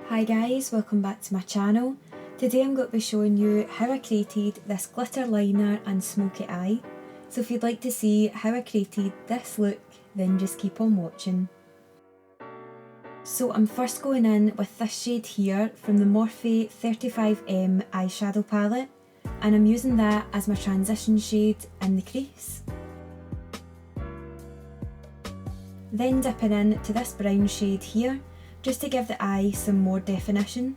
Hi guys, welcome back to my channel. Today I'm going to be showing you how I created this glitter liner and smoky eye. So if you'd like to see how I created this look, then just keep on watching. So I'm first going in with this shade here from the Morphe 35M eyeshadow palette, and I'm using that as my transition shade in the crease. Then dipping into this brown shade here, just to give the eye some more definition.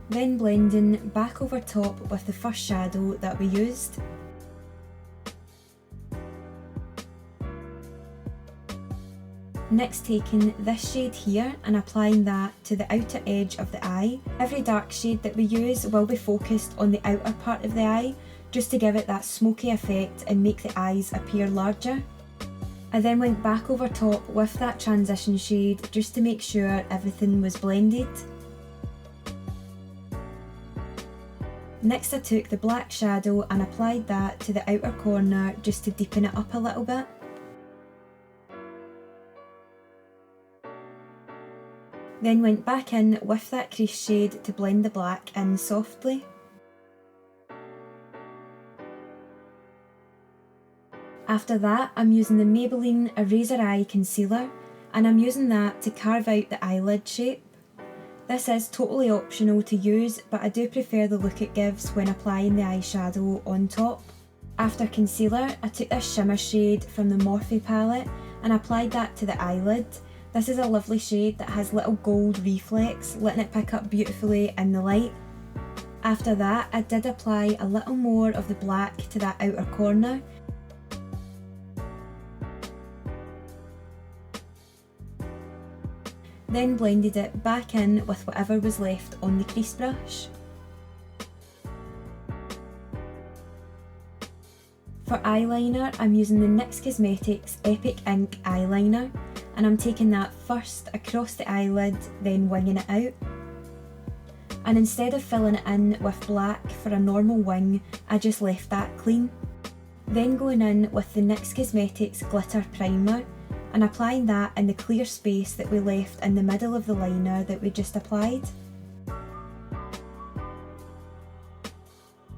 Then blending back over top with the first shadow that we used. Next taking this shade here and applying that to the outer edge of the eye. Every dark shade that we use will be focused on the outer part of the eye, just to give it that smoky effect and make the eyes appear larger. I then went back over top with that transition shade just to make sure everything was blended. Next I took the black shadow and applied that to the outer corner just to deepen it up a little bit. Then went back in with that crease shade to blend the black in softly. After that, I'm using the Maybelline Eraser Eye Concealer, and I'm using that to carve out the eyelid shape. This is totally optional to use, but I do prefer the look it gives when applying the eyeshadow on top. After concealer, I took this shimmer shade from the Morphe palette and applied that to the eyelid. This is a lovely shade that has little gold reflex, letting it pick up beautifully in the light. After that, I did apply a little more of the black to that outer corner. Then blended it back in with whatever was left on the crease brush. For eyeliner, I'm using the NYX Cosmetics Epic Ink Eyeliner, and I'm taking that first across the eyelid, then winging it out. And instead of filling it in with black for a normal wing, I just left that clean. Then going in with the NYX Cosmetics Glitter Primer, and applying that in the clear space that we left in the middle of the liner that we just applied.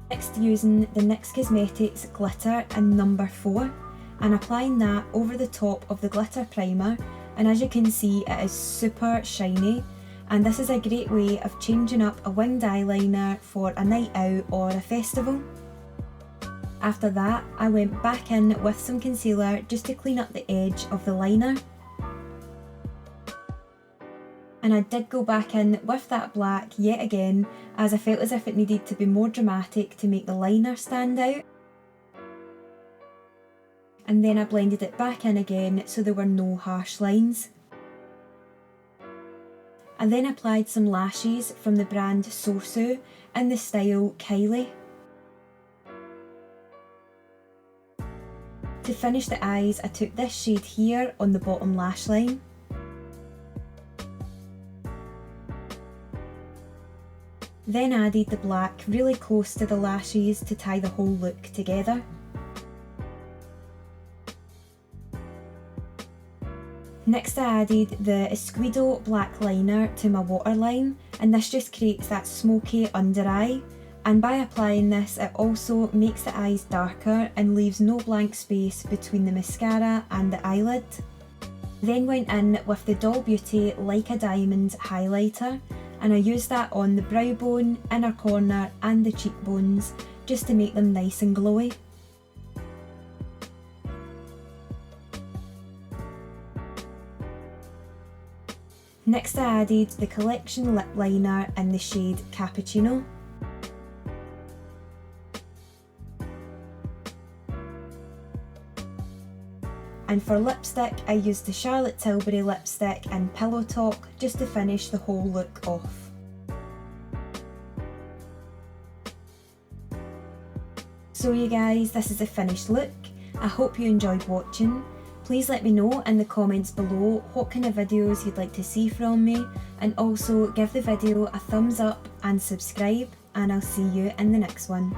Next using the NYX Cosmetics Glitter in number 4 and applying that over the top of the glitter primer, and as you can see it is super shiny, and this is a great way of changing up a winged eyeliner for a night out or a festival. After that, I went back in with some concealer just to clean up the edge of the liner. And I did go back in with that black yet again, as I felt as if it needed to be more dramatic to make the liner stand out. And then I blended it back in again so there were no harsh lines. I then applied some lashes from the brand SOSU in the style Kylie. To finish the eyes, I took this shade here on the bottom lash line. Then added the black really close to the lashes to tie the whole look together. Next I added the Esquido black liner to my waterline, and this just creates that smoky under eye. And by applying this, it also makes the eyes darker and leaves no blank space between the mascara and the eyelid. Then went in with the Doll Beauty Like a Diamond highlighter, and I used that on the brow bone, inner corner and the cheekbones just to make them nice and glowy. Next I added the Collection lip liner in the shade Cappuchino. And for lipstick, I used the Charlotte Tilbury lipstick in Pillowtalk just to finish the whole look off. So you guys, this is the finished look. I hope you enjoyed watching. Please let me know in the comments below what kind of videos you'd like to see from me, and also give the video a thumbs up and subscribe, and I'll see you in the next one.